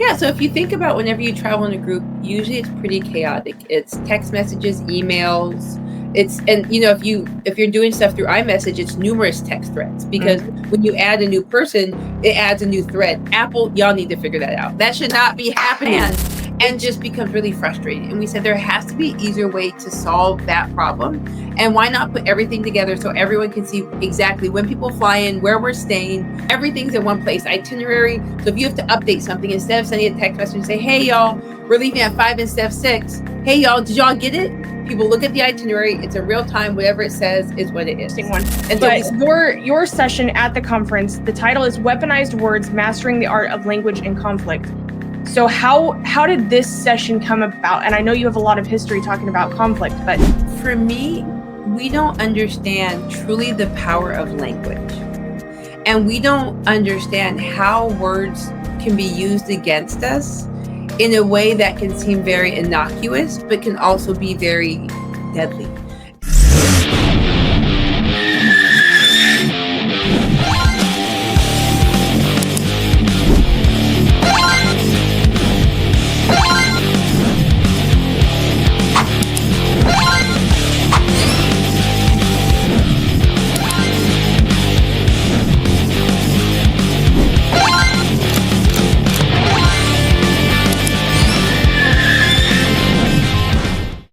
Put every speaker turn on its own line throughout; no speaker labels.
Yeah, so if you think about whenever you travel in a group, usually it's pretty chaotic. It's text messages, emails. If you're doing stuff through iMessage, it's numerous text threads because when you add a new person, it adds a new thread. Apple, y'all need to figure that out. That should not be happening. And just becomes really frustrating. And we said there has to be an easier way to solve that problem. And why not put everything together so everyone can see exactly when people fly in, where we're staying, everything's in one place, itinerary. So if you have to update something, instead of sending a text message and say, hey, y'all, we're leaving at 5 instead of 6. Hey, y'all, did y'all get it? People look at the itinerary. It's a real time. Whatever it says is what it is.
But your session at the conference, the title is Weaponized Words, Mastering the Art of Language in Conflict. So how did this session come about? And I know you have a lot of history talking about conflict, but
for me, we don't understand truly the power of language. And we don't understand how words can be used against us in a way that can seem very innocuous, but can also be very deadly.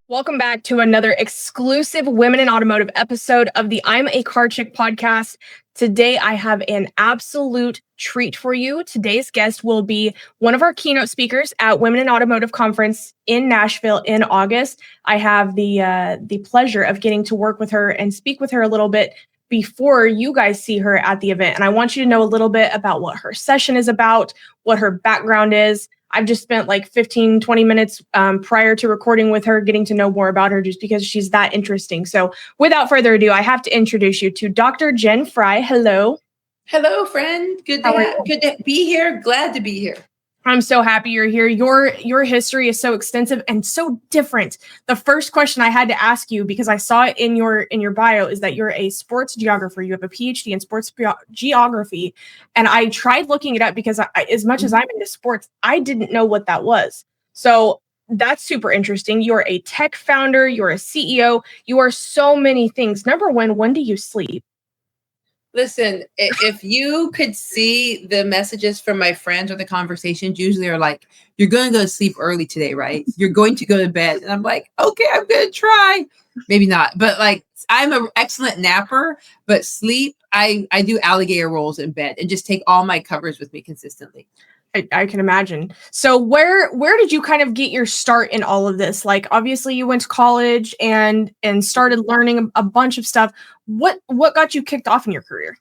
Welcome back to another exclusive Women in Automotive episode of the I'm a Car Chick podcast. Today, I have an absolute treat for you. Today's guest will be one of our keynote speakers at Women in Automotive Conference in Nashville in August. I have the pleasure of getting to work with her and speak with her a little bit before you guys see her at the event. And I want you to know a little bit about what her session is about, what her background is. I've just spent like 15, 20 minutes prior to recording with her, getting to know more about her just because she's that interesting. So without further ado, I have to introduce you to Dr. Jen Fry. Hello.
Hello, friend. Good to be here. Glad to be here.
I'm so happy you're here. Your history is so extensive and so different. The first question I had to ask you, because I saw it in your bio, is that you're a sports geographer. You have a PhD in sports geography. And I tried looking it up because as much as I'm into sports, I didn't know what that was. So that's super interesting. You're a tech founder. You're a CEO. You are so many things. Number one, when do you sleep?
Listen, if you could see the messages from my friends or the conversations usually are like, you're going to go to sleep early today, right? You're going to go to bed. And I'm like, okay, I'm going to try. Maybe not. But like, I'm an excellent napper, but sleep, I do alligator rolls in bed and just take all my covers with me consistently.
I can imagine. So where did you kind of get your start in all of this? Like, obviously you went to college and started learning a bunch of stuff. What got you kicked off in your career?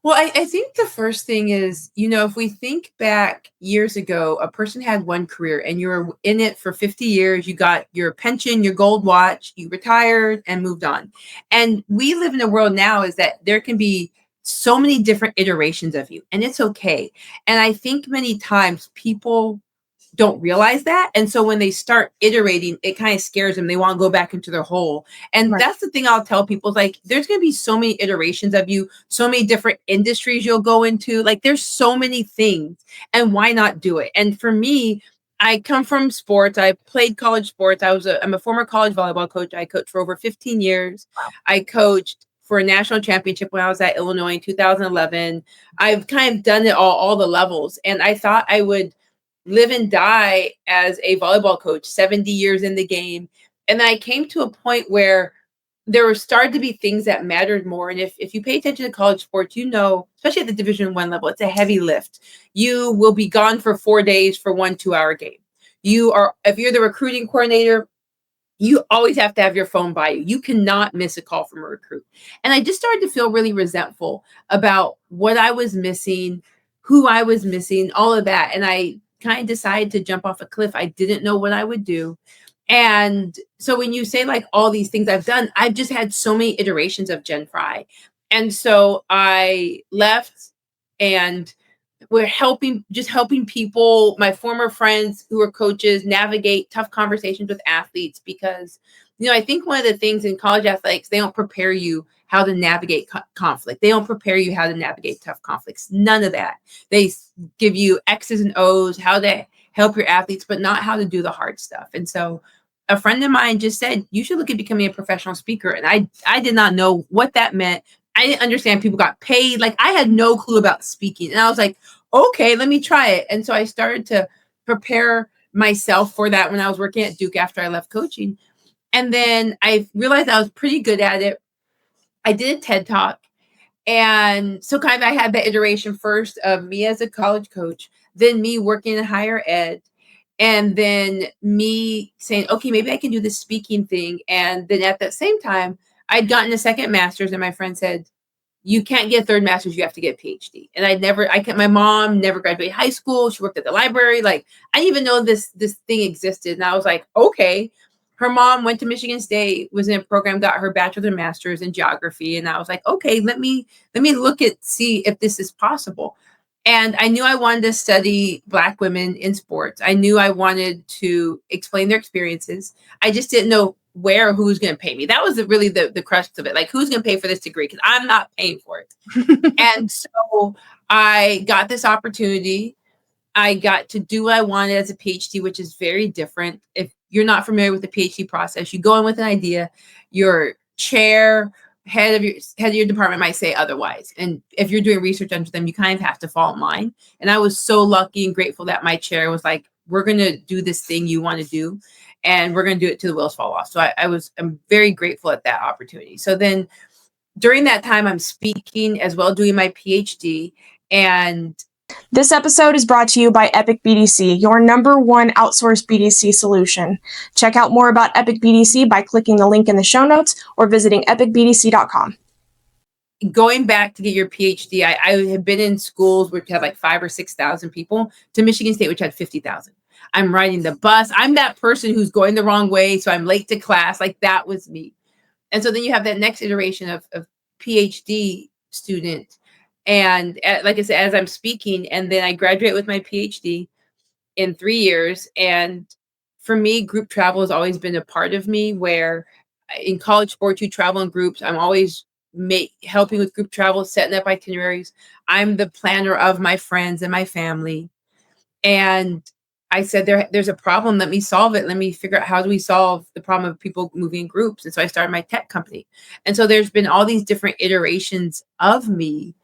Well, I think the first thing is, if we think back years ago, a person had one career and you were in it for 50 years. You got your pension, your gold watch, you retired and moved on. And we live in a world now is that there can be so many different iterations of you, and it's okay. And I think many times people don't realize that. And so when they start iterating, it kind of scares them. They want to go back into their hole. And that's the thing I'll tell people is like, there's going to be so many iterations of you, so many different industries you'll go into. Like there's so many things, and why not do it? And for me, I come from sports. I played college sports. I'm a former college volleyball coach. I coached for over 15 years. Wow. I coached for a national championship when I was at Illinois in 2011. I've kind of done it all the levels. And I thought I would live and die as a volleyball coach, 70 years in the game. And then I came to a point where there were started to be things that mattered more. And if you pay attention to college sports, especially at the Division I level, it's a heavy lift. You will be gone for 4 days for 1 2-hour game. If you're the recruiting coordinator, you always have to have your phone by you. You cannot miss a call from a recruit. And I just started to feel really resentful about what I was missing, who I was missing, all of that. And I kind of decided to jump off a cliff. I didn't know what I would do. And so when you say like all these things I've done, I've just had so many iterations of Jen Fry. And so I left and we're helping people, my former friends who are coaches, navigate tough conversations with athletes because I think one of the things in college athletics, they don't prepare you how to navigate conflict. They don't prepare you how to navigate tough conflicts. None of that. They give you X's and O's, how to help your athletes, but not how to do the hard stuff. And so a friend of mine just said, you should look at becoming a professional speaker. And I did not know what that meant. I didn't understand people got paid. Like, I had no clue about speaking. And I was like, okay, let me try it. And so I started to prepare myself for that when I was working at Duke after I left coaching. And then I realized I was pretty good at it. I did a TED Talk. And so kind of I had that iteration first of me as a college coach, then me working in higher ed, and then me saying, okay, maybe I can do this speaking thing. And then at that same time, I'd gotten a second master's, and my friend said, you can't get a third master's, you have to get a PhD. And my mom never graduated high school. She worked at the library. Like, I didn't even know this thing existed. And I was like, okay. Her mom went to Michigan State, was in a program, got her bachelor's and master's in geography. And I was like, okay, let me see if this is possible. And I knew I wanted to study Black women in sports. I knew I wanted to explain their experiences. I just didn't know where or who's going to pay me. That was really the crux of it. Like, who's going to pay for this degree? Because I'm not paying for it. And so I got this opportunity. I got to do what I wanted as a PhD, which is very different. If you're not familiar with the PhD process, you go in with an idea, your head of your department might say otherwise. And if you're doing research under them, you kind of have to fall in line. And I was so lucky and grateful that my chair was like, we're going to do this thing you want to do, and we're going to do it till the wheels fall off. So I'm very grateful at that opportunity. So then during that time, I'm speaking as well, doing my PhD. And
this episode is brought to you by Epic BDC, your #1 outsourced BDC solution. Check out more about Epic BDC by clicking the link in the show notes or visiting epicbdc.com.
Going back to get your PhD, I have been in schools which had like 5,000 or 6,000 people, to Michigan State, which had 50,000. I'm riding the bus. I'm that person who's going the wrong way, so I'm late to class. Like, that was me. And so then you have that next iteration of PhD student. And like I said, as I'm speaking, and then I graduate with my PhD in 3 years. And for me, group travel has always been a part of me, where in college sports, you travel in groups. I'm always helping with group travel, setting up itineraries. I'm the planner of my friends and my family. And I said, there's a problem. Let me solve it. Let me figure out, how do we solve the problem of people moving in groups? And so I started my tech company. And so there's been all these different iterations of me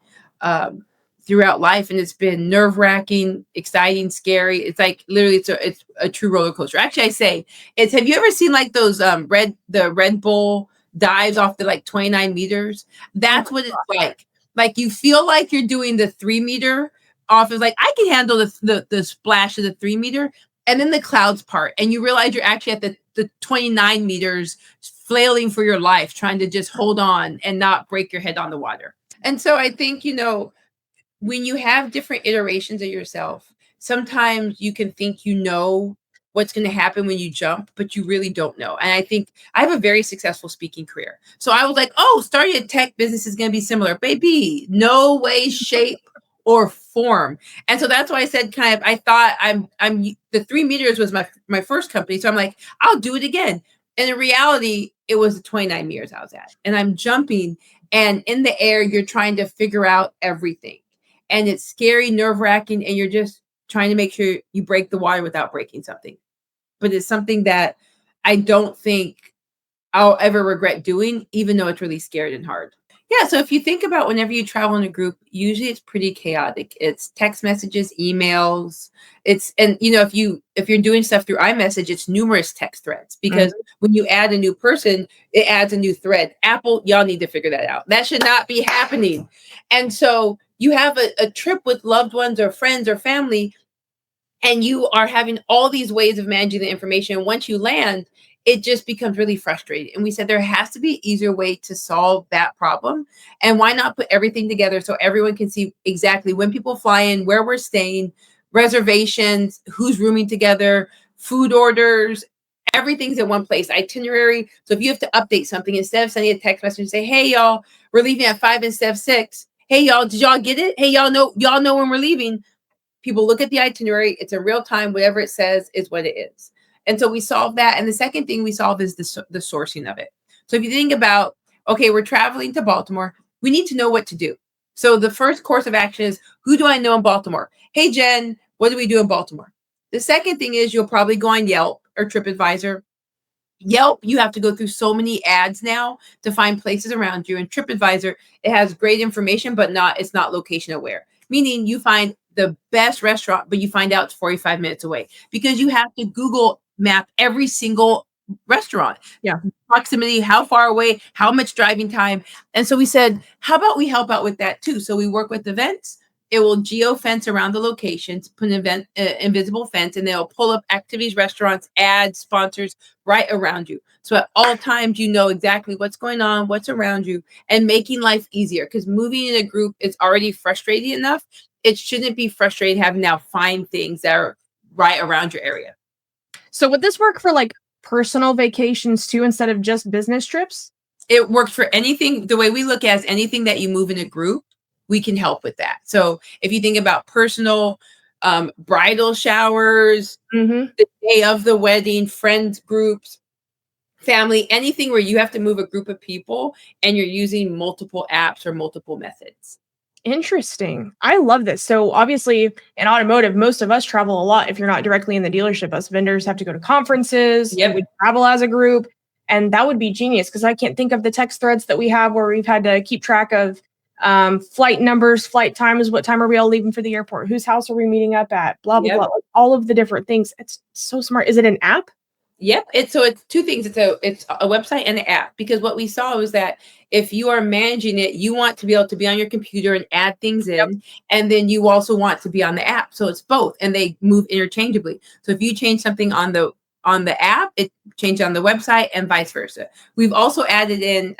throughout life, and it's been nerve-wracking, exciting, scary. It's like literally it's a true roller coaster. Actually, I say have you ever seen like those Red Bull dives off the like 29 meters? That's what it's like. Like, you feel like you're doing the 3 meter off. Is like, I can handle the splash of the 3 meter, and then the clouds part, and you realize you're actually at the 29 meters, flailing for your life, trying to just hold on and not break your head on the water. And so I think, when you have different iterations of yourself, sometimes you can think what's going to happen when you jump, but you really don't know. And I think I have a very successful speaking career. So I was like, oh, starting a tech business is going to be similar. Baby, no way, shape, or form. And so that's why I said I thought I'm the 3 meters was my first company. So I'm like, I'll do it again. And in reality, it was the 29 meters I was at. And I'm jumping, and in the air, you're trying to figure out everything. And it's scary, nerve-wracking, and you're just trying to make sure you break the water without breaking something. But it's something that I don't think I'll ever regret doing, even though it's really scary and hard. Yeah, so if you think about whenever you travel in a group, usually it's pretty chaotic. It's text messages, emails. If you're doing stuff through iMessage, it's numerous text threads, because when you add a new person, it adds a new thread. Apple, y'all need to figure that out. That should not be happening. And so you have a trip with loved ones or friends or family, and you are having all these ways of managing the information. And once you land, it just becomes really frustrating. And we said there has to be an easier way to solve that problem. And why not put everything together so everyone can see exactly when people fly in, where we're staying, reservations, who's rooming together, food orders, everything's in one place, itinerary. So if you have to update something, instead of sending a text message and say, hey, y'all, we're leaving at 5 instead of 6. Hey, y'all, did y'all get it? Hey, y'all know when we're leaving. People look at the itinerary. It's in real time. Whatever it says is what it is. And so we solve that. And the second thing we solve is the sourcing of it. So if you think about, okay, we're traveling to Baltimore, we need to know what to do. So the first course of action is, who do I know in Baltimore? Hey, Jen, what do we do in Baltimore? The second thing is you'll probably go on Yelp or TripAdvisor. Yelp, you have to go through so many ads now to find places around you. And TripAdvisor, it has great information, but it's not location aware. Meaning you find the best restaurant, but you find out it's 45 minutes away because you have to Google map every single restaurant.
Yeah.
Proximity, how far away, how much driving time. And so we said, how about we help out with that too? So we work with events. It will geo-fence around the locations, put an invisible fence, and they'll pull up activities, restaurants, ads, sponsors right around you. So at all times, you know exactly what's going on, what's around you, and making life easier. Because moving in a group is already frustrating enough. It shouldn't be frustrating having now find things that are right around your area.
So would this work for like personal vacations too, instead of just business trips?
It works for anything. The way we look at it is anything that you move in a group, we can help with that. So if you think about personal bridal showers, the day of the wedding, friends groups, family, anything where you have to move a group of people and you're using multiple apps or multiple methods.
Interesting. I love this. So obviously in automotive, most of us travel a lot. If you're not directly in the dealership, us vendors have to go to conferences.
Yep.
We travel as a group. And that would be genius because I can't think of the text threads that we have where we've had to keep track of flight numbers, flight times, what time are we all leaving for the airport, whose house are we meeting up at, blah, blah, blah. All of the different things. It's so smart. Is it an app?
Yep. It's two things. It's a website and an app, because what we saw was that if you are managing it, you want to be able to be on your computer and add things in, and then you also want to be on the app. So it's both, and they move interchangeably. So if you change something on the app, it changes on the website and vice versa. We've also added in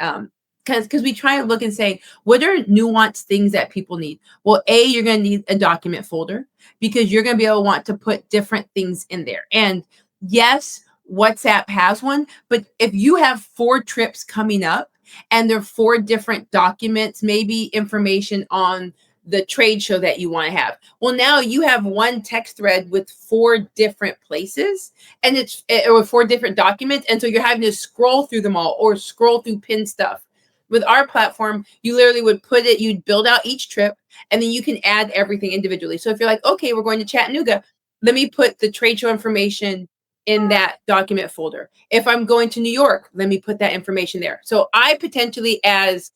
because we try to look and say, what are nuanced things that people need? Well, you're going to need a document folder because you're going to be able to want to put different things in there. And yes, WhatsApp has one, but if you have 4 trips coming up and there are 4 different documents, maybe information on the trade show that you want to have. Well, now you have one text thread with 4 different places and it's 4 different documents. And so you're having to scroll through them all or scroll through pin stuff. With our platform, you literally would you'd build out each trip and then you can add everything individually. So if you're like, okay, we're going to Chattanooga, let me put the trade show information in that document folder. If I'm going to New York, let me put that information there. So I potentially, as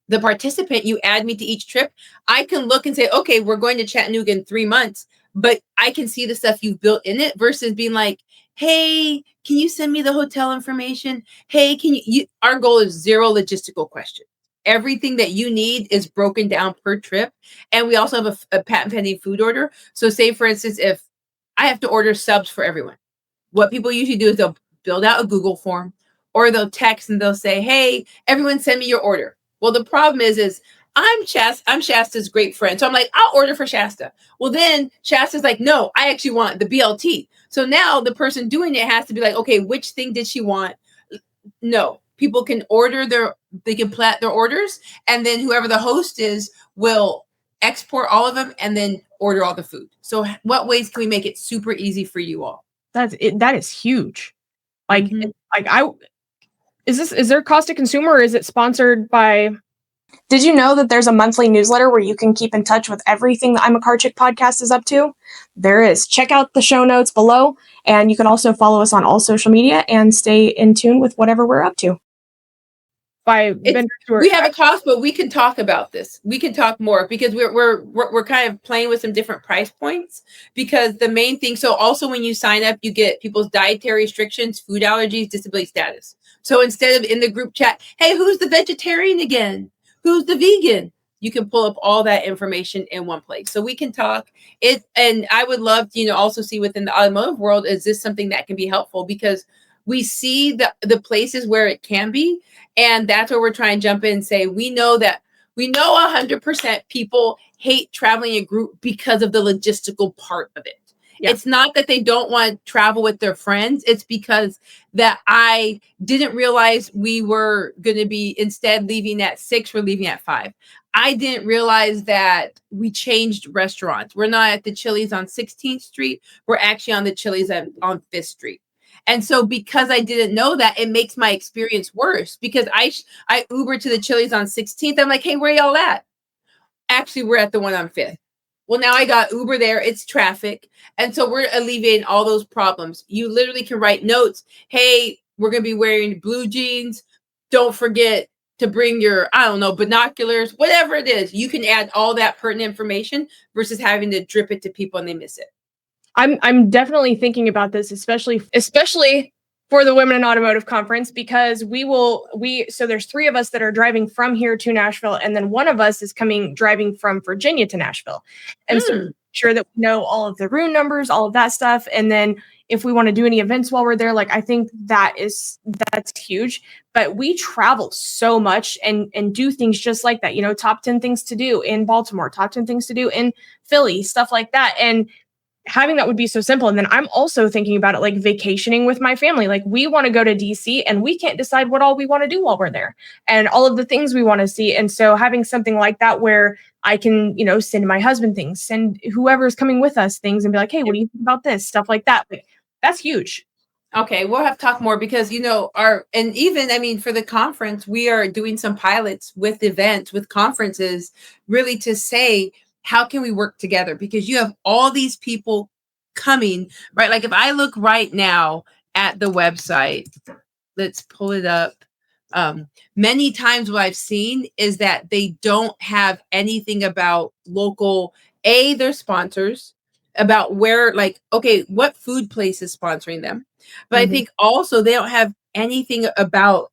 the participant, you add me to each trip, I can look and say, okay, we're going to Chattanooga in 3 months, but I can see the stuff you've built in it versus being like, hey, can you send me the hotel information? Hey, our goal is 0 logistical questions. Everything that you need is broken down per trip. And we also have a patent pending food order. So say, for instance, if I have to order subs for everyone, what people usually do is they'll build out a Google form or they'll text and they'll say, hey, everyone send me your order. Well, the problem is I'm Shasta's great friend. So I'm like, I'll order for Shasta. Well, then Shasta's like, no, I actually want the BLT. So now the person doing it has to be like, okay, which thing did she want? No, people can they can plat their orders, and then whoever the host is will export all of them and then order all the food. So what ways can we make it super easy for you all?
That is huge. Like, is there cost to consumer or is it sponsored by? Did you know that there's a monthly newsletter where you can keep in touch with everything the I'm a Car Chick podcast is up to? There is. Check out the show notes below, and you can also follow us on all social media and stay in tune with whatever we're up to.
We have a cost, but we can talk about this. We can talk more because we're kind of playing with some different price points, because the main thing. So also when you sign up, you get people's dietary restrictions, food allergies, disability status. So instead of in the group chat, hey, who's the vegetarian again? Who's the vegan? You can pull up all that information in one place. So we can talk it. And I would love to, also see within the automotive world, is this something that can be helpful? Because we see the places where it can be. And that's where we're trying to jump in and say, we know 100% people hate traveling in a group because of the logistical part of it. Yeah. It's not that they don't want to travel with their friends. It's because that I didn't realize we were going to be instead leaving at 6, we're leaving at 5. I didn't realize that we changed restaurants. We're not at the Chili's on 16th Street. We're actually on the Chili's on 5th Street. And so because I didn't know that, it makes my experience worse because I Uber to the Chili's on 16th. I'm like, hey, where y'all at? Actually, we're at the one on 5th. Well, now I got Uber there. It's traffic. And so we're alleviating all those problems. You literally can write notes. Hey, we're going to be wearing blue jeans. Don't forget to bring your, I don't know, binoculars, whatever it is. You can add all that pertinent information versus having to drip it to people and they miss it.
I'm definitely thinking about this, especially for the Women in Automotive Conference, because so there's three of us that are driving from here to Nashville, and then one of us is driving from Virginia to Nashville. And so sure that we know all of the room numbers, all of that stuff. And then if we want to do any events while we're there, like I think that's huge. But we travel so much and do things just like that, top 10 things to do in Baltimore, top 10 things to do in Philly, stuff like that. And having that would be so simple. And then I'm also thinking about it like vacationing with my family. Like we want to go to DC and we can't decide what all we want to do while we're there and all of the things we want to see. And so having something like that where I can, send my husband things, send whoever's coming with us things and be like, hey, what do you think about this? Stuff like that. Like, that's huge.
Okay, we'll have to talk more because, for the conference, we are doing some pilots with events, with conferences, really to say, how can we work together? Because you have all these people coming, right? Like if I look right now at the website, let's pull it up. Many times what I've seen is that they don't have anything about local, their sponsors, about where, like, okay, what food place is sponsoring them. But I think also they don't have anything about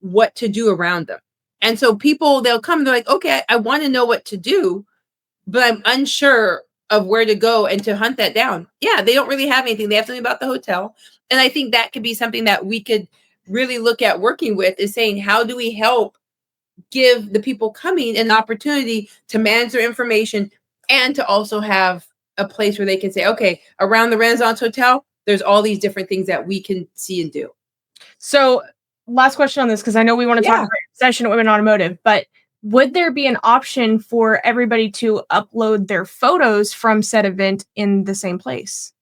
what to do around them. And so they'll come, they're like, okay, I want to know what to do, but I'm unsure of where to go and to hunt that down. Yeah, they don't really have anything. They have something about the hotel. And I think that could be something that we could really look at working with, is saying, how do we help give the people coming an opportunity to manage their information and to also have a place where they can say, okay, around the Renaissance Hotel, there's all these different things that we can see and do.
So last question on this, because I know we want to talk about session at Women Automotive, but would there be an option for everybody to upload their photos from said event in the same place?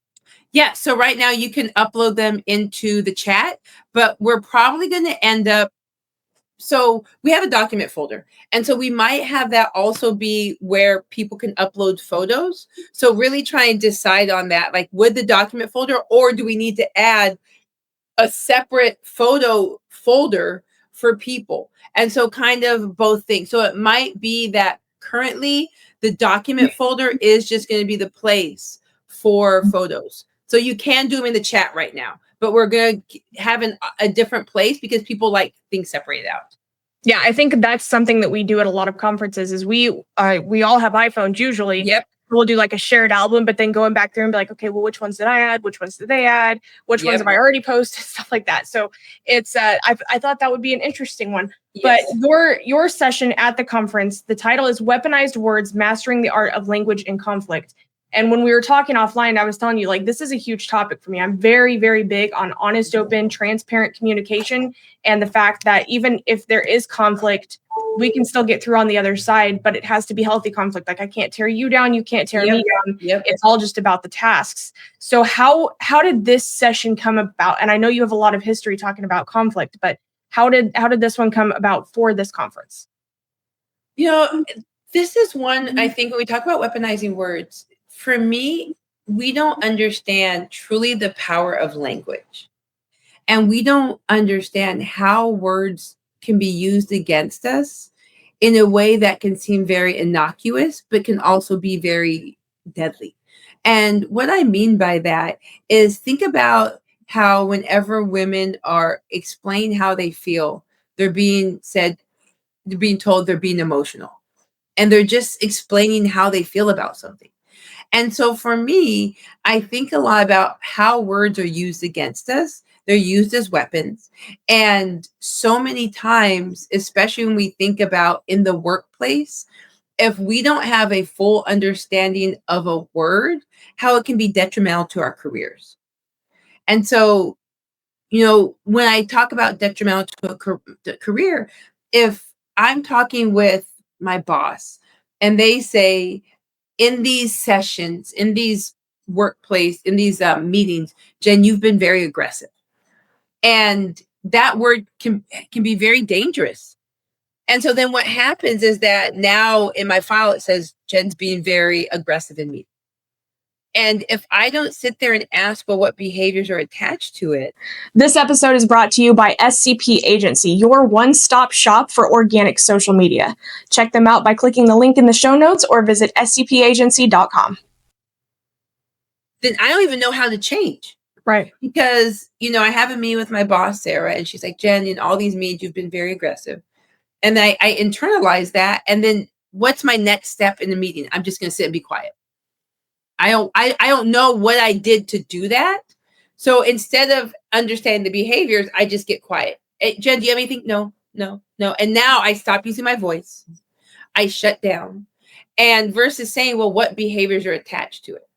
Yeah, so right now you can upload them into the chat, but we're probably going to end up, so we have a document folder. And so we might have that also be where people can upload photos. So really try and decide on that, like with the document folder, or do we need to add a separate photo folder for people? And so kind of both things. So it might be that currently the document folder is just going to be the place for photos. So you can do them in the chat right now, but we're going to have a different place because people like things separated out.
Yeah, I think that's something that we do at a lot of conferences is we all have iPhones usually.
Yep.
We'll do like a shared album, but then going back there and be like, okay, well, which ones did I add? Which ones did they add? Which ones have I already posted? Stuff like that. So it's, I thought that would be an interesting one. Yes. But your session at the conference, the title is Weaponized Words, Mastering the Art of Language in Conflict. And when we were talking offline, I was telling you, like, this is a huge topic for me. I'm very, very big on honest, open, transparent communication. And the fact that even if there is conflict, we can still get through on the other side, but it has to be healthy conflict. Like I can't tear you down. You can't tear me down.
Yep.
It's all just about the tasks. So how did this session come about? And I know you have a lot of history talking about conflict, but how did this one come about for this conference?
This is one, I think when we talk about weaponizing words, for me, we don't understand truly the power of language. And we don't understand how words can be used against us in a way that can seem very innocuous, but can also be very deadly. And what I mean by that is, think about how whenever women are explaining how they feel, they're being told they're being emotional. And they're just explaining how they feel about something. And so for me, I think a lot about how words are used against us. They're used as weapons. And so many times, especially when we think about in the workplace, if we don't have a full understanding of a word, how it can be detrimental to our careers. And so, when I talk about detrimental to a career, if I'm talking with my boss, and they say, in these sessions, in these workplace, in these meetings, Jen, you've been very aggressive. And that word can be very dangerous. And so then what happens is that now in my file, it says Jen's being very aggressive in meetings. And if I don't sit there and ask, well, what behaviors are attached to it.
This episode is brought to you by SCP Agency, your one-stop shop for organic social media. Check them out by clicking the link in the show notes or visit scpagency.com.
Then I don't even know how to change.
Right.
Because, I have a meeting with my boss, Sarah, and she's like, Jen, in all these meetings, you've been very aggressive. And I internalize that. And then what's my next step in the meeting? I'm just going to sit and be quiet. I don't know what I did to do that. So instead of understanding the behaviors, I just get quiet. Hey, Jen, do you have anything? No. And now I stop using my voice. I shut down. And versus saying, well, what behaviors are attached to it?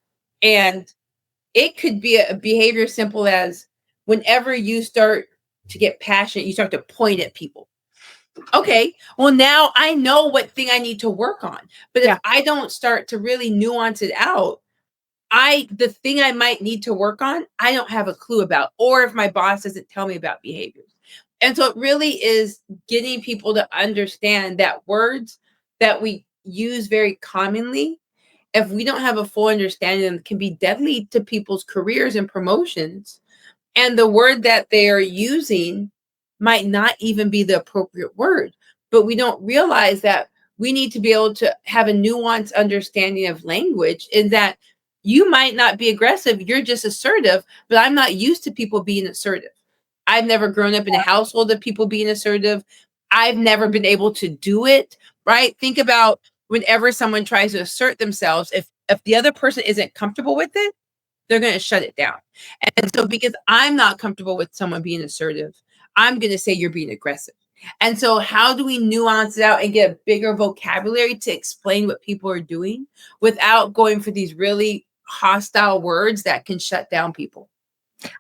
And it could be a behavior simple as whenever you start to get passionate, you start to point at people. Okay, well, now I know what thing I need to work on. But if I don't start to really nuance it out, the thing I might need to work on, I don't have a clue about, or if my boss doesn't tell me about behaviors. And so it really is getting people to understand that words that we use very commonly, if we don't have a full understanding of them, can be deadly to people's careers and promotions. And the word that they are using might not even be the appropriate word, but we don't realize that we need to be able to have a nuanced understanding of language, in that you might not be aggressive, you're just assertive, but I'm not used to people being assertive. I've never grown up in a household of people being assertive. I've never been able to do it, right? Think about whenever someone tries to assert themselves, if the other person isn't comfortable with it, they're going to shut it down. And so because I'm not comfortable with someone being assertive, I'm going to say you're being aggressive. And so how do we nuance it out and get a bigger vocabulary to explain what people are doing without going for these really hostile words that can shut down people?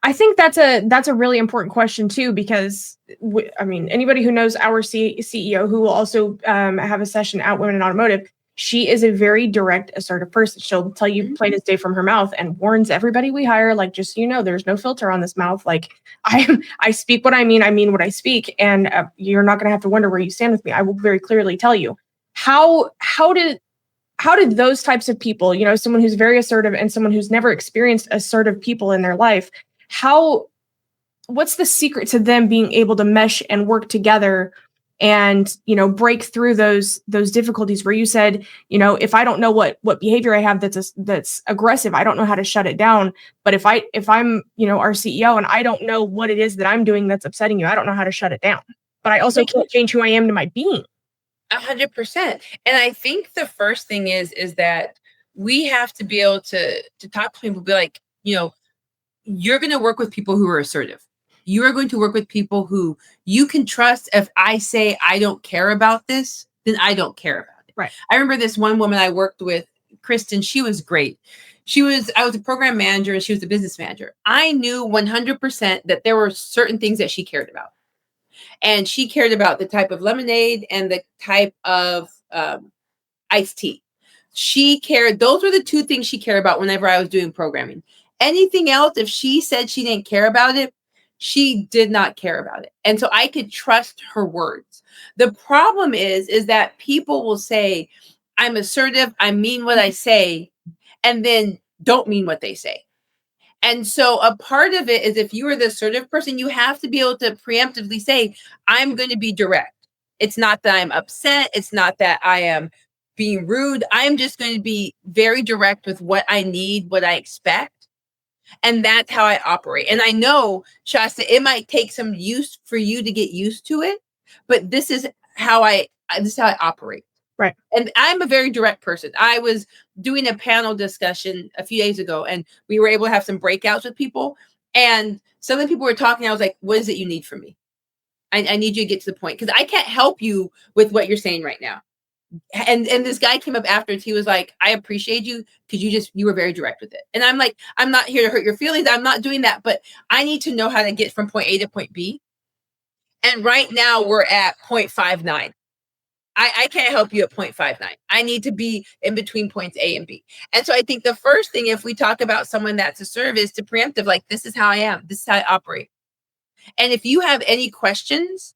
I think that's a really important question too, because anybody who knows our CEO, who will also have a session at Women in Automotive, she is a very direct, assertive person. She'll tell you plain as day from her mouth and warns everybody we hire, like, just so you know, there's no filter on this mouth. Like, I speak what I mean what I speak, and you're not going to have to wonder where you stand with me. I will very clearly tell you. How did those types of people, someone who's very assertive and someone who's never experienced assertive people in their life, what's the secret to them being able to mesh and work together and, break through those difficulties where you said, if I don't know what behavior I have that's aggressive, I don't know how to shut it down. But if I'm, our CEO, and I don't know what it is that I'm doing that's upsetting you, I don't know how to shut it down. But I also can't change who I am to my being.
100%. And I think the first thing is that we have to be able to talk to people, be like, you're going to work with people who are assertive. You are going to work with people who you can trust. If I say I don't care about this, then I don't care about it.
Right.
I remember this one woman I worked with, Kristen. She was great. I was a program manager and she was a business manager. I knew 100% that there were certain things that she cared about. And she cared about the type of lemonade and the type of iced tea. Those were the two things she cared about whenever I was doing programming. Anything else, if she said she didn't care about it, she did not care about it. And so I could trust her words. The problem is that people will say, I'm assertive, I mean what I say, and then don't mean what they say. And so a part of it is, if you are the assertive person, you have to be able to preemptively say, I'm going to be direct. It's not that I'm upset. It's not that I am being rude. I'm just going to be very direct with what I need, what I expect. And that's how I operate. And I know, Shasta, it might take some use for you to get used to it, but this is how I operate.
Right.
And I'm a very direct person. I was doing a panel discussion a few days ago, and we were able to have some breakouts with people. And some of the people were talking. I was like, what is it you need from me? I need you to get to the point, because I can't help you with what you're saying right now. And this guy came up afterwards. He was like, I appreciate you because you were very direct with it. And I'm like, I'm not here to hurt your feelings. I'm not doing that. But I need to know how to get from point A to point B. And right now we're at 0.59. I can't help you at 0.59. I need to be in between points A and B. And so I think the first thing, if we talk about someone that's assertive, is to preemptive, like, this is how I am. This is how I operate. And if you have any questions,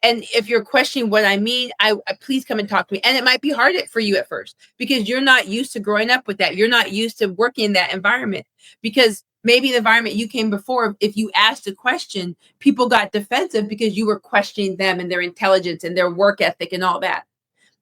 and if you're questioning what I mean, I please come and talk to me. And it might be hard for you at first because you're not used to growing up with that. You're not used to working in that environment, because maybe the environment you came before, if you asked a question, people got defensive because you were questioning them and their intelligence and their work ethic and all that.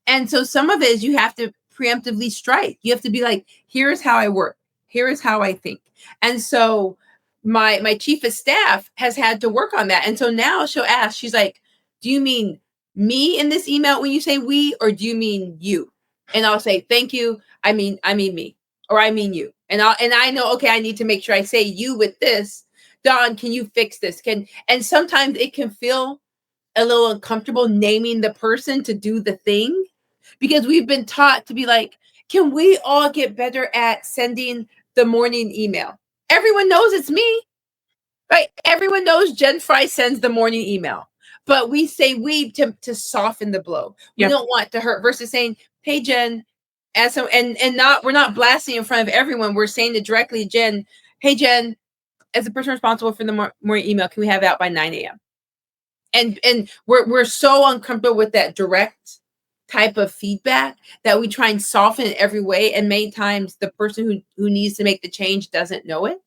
And so some of it is you have to preemptively strike. You have to be like, here's how I work. Here is how I think. And so my chief of staff has had to work on that. And so now she'll ask, she's like, do you mean me in this email when you say we, or do you mean you? And I'll say, thank you. I mean me, or I mean you. And I know, okay, I need to make sure I say you with this. Dawn, can you fix this? And sometimes it can feel a little uncomfortable naming the person to do the thing, because we've been taught to be like, can we all get better at sending the morning email? Everyone knows it's me, right? Everyone knows JenFry sends the morning email, but we say we to soften the blow. We don't want to hurt, versus saying, hey, Jen, and not, we're not blasting in front of everyone. We're saying it directly, Jen, hey, Jen, as the person responsible for the morning email, can we have it out by 9 a.m.? And we're so uncomfortable with that direct type of feedback that we try and soften it every way. And many times the person who needs to make the change doesn't know it,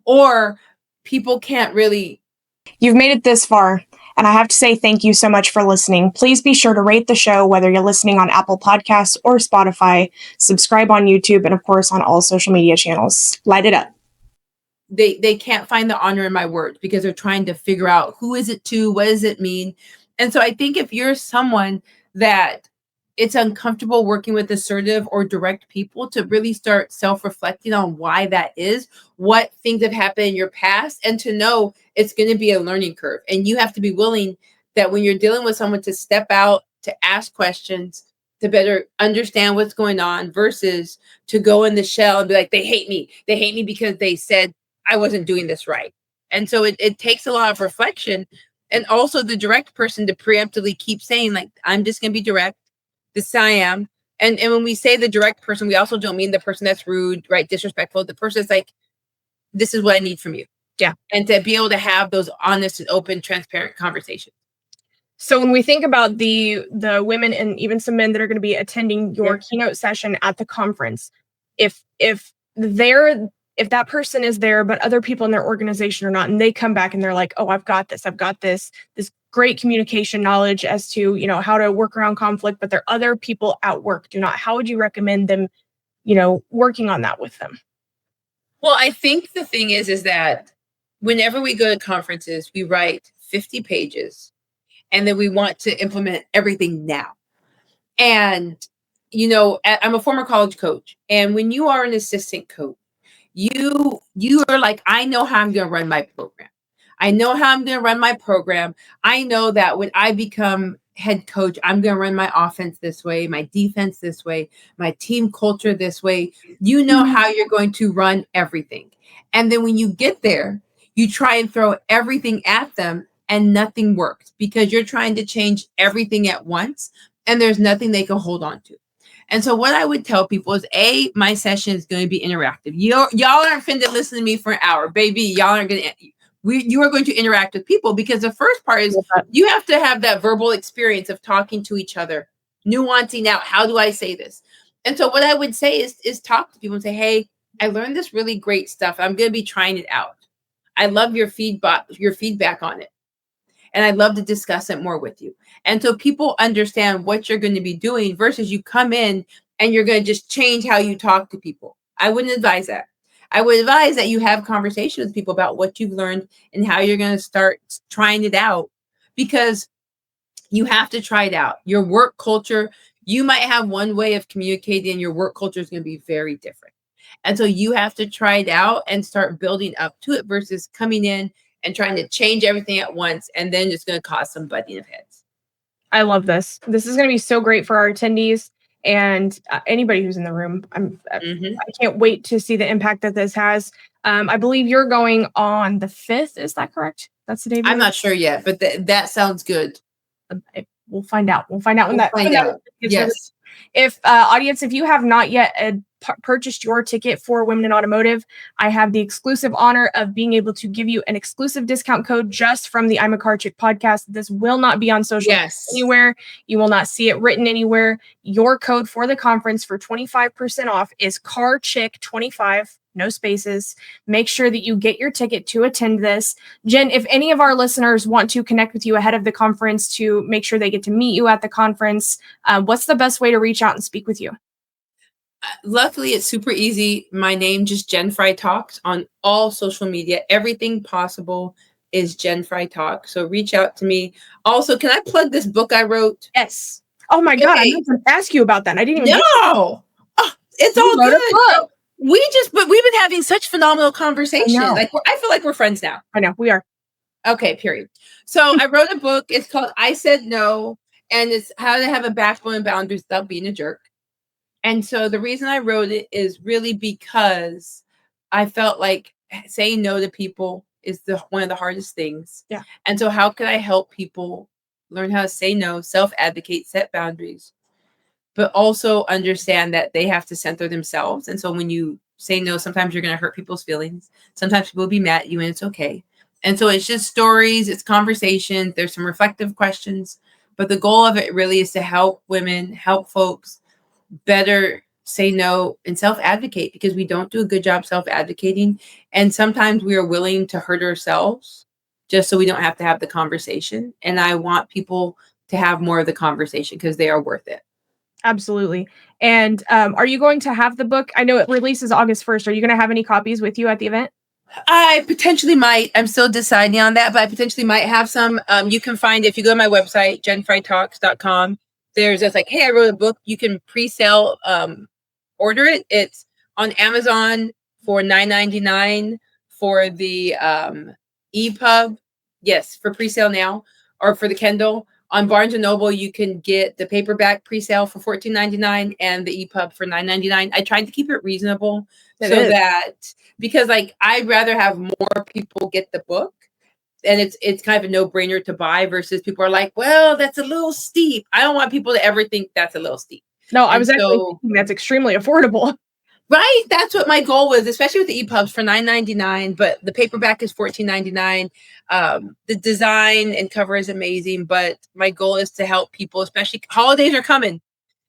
or people can't really.
You've made it this far, and I have to say thank you so much for listening. Please be sure to rate the show, whether you're listening on Apple Podcasts or Spotify, subscribe on YouTube, and of course on all social media channels. Light it up.
They can't find the honor in my words because they're trying to figure out, who is it to, what does it mean? And so I think if you're someone that it's uncomfortable working with assertive or direct people, to really start self-reflecting on why that is, what things have happened in your past, and to know it's going to be a learning curve. And you have to be willing that when you're dealing with someone, to step out, to ask questions, to better understand what's going on, versus to go in the shell and be like, they hate me. They hate me because they said I wasn't doing this right. And so it takes a lot of reflection. And also the direct person to preemptively keep saying, like, I'm just going to be direct. This I am. And when we say the direct person, we also don't mean the person that's rude, right? Disrespectful. The person that's like, this is what I need from you.
Yeah.
And to be able to have those honest and open, transparent conversations.
So when we think about the women and even some men that are going to be attending your keynote session at the conference, if that person is there, but other people in their organization are not, and they come back and they're like, oh, I've got this great communication knowledge as to, how to work around conflict, but there are other people at work do not. How would you recommend them, working on that with them?
Well, I think the thing is that whenever we go to conferences, we write 50 pages and then we want to implement everything now. And, I'm a former college coach. And when you are an assistant coach, you are like, I know how I'm going to run my program. I know how I'm going to run my program. I know that when I become head coach, I'm going to run my offense this way, my defense this way, my team culture this way. You know how you're going to run everything. And then when you get there, you try and throw everything at them and nothing works, because you're trying to change everything at once and there's nothing they can hold on to. And so what I would tell people is, my session is going to be interactive. Y'all aren't finna listen to me for an hour, baby. Y'all aren't going to. You are going to interact with people, because the first part is you have to have that verbal experience of talking to each other, nuancing out, how do I say this? And so what I would say is talk to people and say, hey, I learned this really great stuff. I'm going to be trying it out. I love your feedback on it. And I'd love to discuss it more with you. And so people understand what you're going to be doing, versus you come in and you're going to just change how you talk to people. I wouldn't advise that. I would advise that you have conversations with people about what you've learned and how you're going to start trying it out, because you have to try it out. Your work culture, you might have one way of communicating, and your work culture is going to be very different. And so you have to try it out and start building up to it, versus coming in and trying to change everything at once, and then it's going to cause some butting of heads.
I love this. This is going to be so great for our attendees and anybody who's in the room. I can't wait to see the impact that this has. I believe you're going on the 5th. Is that correct? That's the day.
I'm not sure yet, but that sounds good.
We'll find out. We'll find out when that gets
Yes.
released. If audience, if you have not yet purchased your ticket for Women in Automotive, I have the exclusive honor of being able to give you an exclusive discount code just from the I'm a Car Chick podcast. This will not be on social anywhere. You will not see it written anywhere. Your code for the conference for 25% off is CarChick25. No spaces. Make sure that you get your ticket to attend this. Jen, if any of our listeners want to connect with you ahead of the conference to make sure they get to meet you at the conference, what's the best way to reach out and speak with you?
Luckily, it's super easy. My name, just JenFryTalks on all social media. Everything possible is JenFryTalks. So reach out to me. Also, can I plug this book I wrote?
Yes. Oh my God, I meant to ask you about that. I didn't even
know. Oh, it's all good. But we've been having such phenomenal conversations. Like I feel like we're friends now.
I know we are.
Okay, period. So I wrote a book. It's called I Said No, and it's how to have a backbone and boundaries without being a jerk. And so the reason I wrote it is really because I felt like saying no to people is one of the hardest things.
Yeah.
And so how could I help people learn how to say no, self-advocate, set boundaries, but also understand that they have to center themselves. And so when you say no, sometimes you're going to hurt people's feelings. Sometimes people will be mad at you and it's okay. And so it's just stories, it's conversations, there's some reflective questions, but the goal of it really is to help women, help folks better say no and self-advocate, because we don't do a good job self-advocating. And sometimes we are willing to hurt ourselves just so we don't have to have the conversation. And I want people to have more of the conversation because they are worth it.
Absolutely. And are you going to have the book? I know it releases August 1st. Are you going to have any copies with you at the event?
I potentially might. I'm still deciding on that, but I potentially might have some. You can find, if you go to my website, JenFryTalks.com, there's just like, hey, I wrote a book. You can pre-sale order it. It's on Amazon for $9.99 for the EPUB. Yes, for pre-sale now, or for the Kindle. On Barnes & Noble, you can get the paperback pre-sale for $14.99 and the EPUB for $9.99. I tried to keep it reasonable because like I'd rather have more people get the book, and it's kind of a no-brainer to buy versus people are like, well, that's a little steep. I don't want people to ever think that's a little steep.
No, I was actually thinking that's extremely affordable.
Right. That's what my goal was, especially with the EPUBs for $9.99, but the paperback is $14.99. The design and cover is amazing, but my goal is to help people, especially holidays are coming.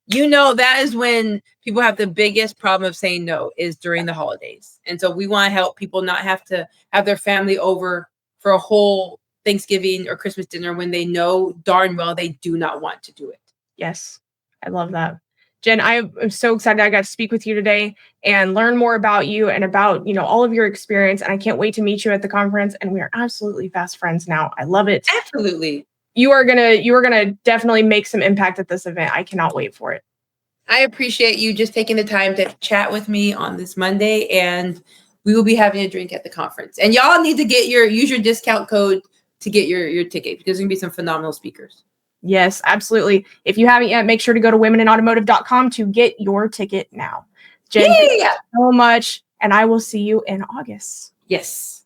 You know, that is when people have the biggest problem of saying no, is during the holidays. And so we want to help people not have to have their family over for a whole Thanksgiving or Christmas dinner when they know darn well they do not want to do it.
Yes. I love that. Jen, I am so excited I got to speak with you today and learn more about you and about, all of your experience. And I can't wait to meet you at the conference. And we are absolutely fast friends now. I love it.
Absolutely.
You are gonna definitely make some impact at this event. I cannot wait for it.
I appreciate you just taking the time to chat with me on this Monday, and we will be having a drink at the conference. And y'all need to use your discount code to get your ticket, because there's gonna be some phenomenal speakers.
Yes, absolutely. If you haven't yet, make sure to go to womeninautomotive.com to get your ticket now. Jen, thank you so much, and I will see you in August.
Yes.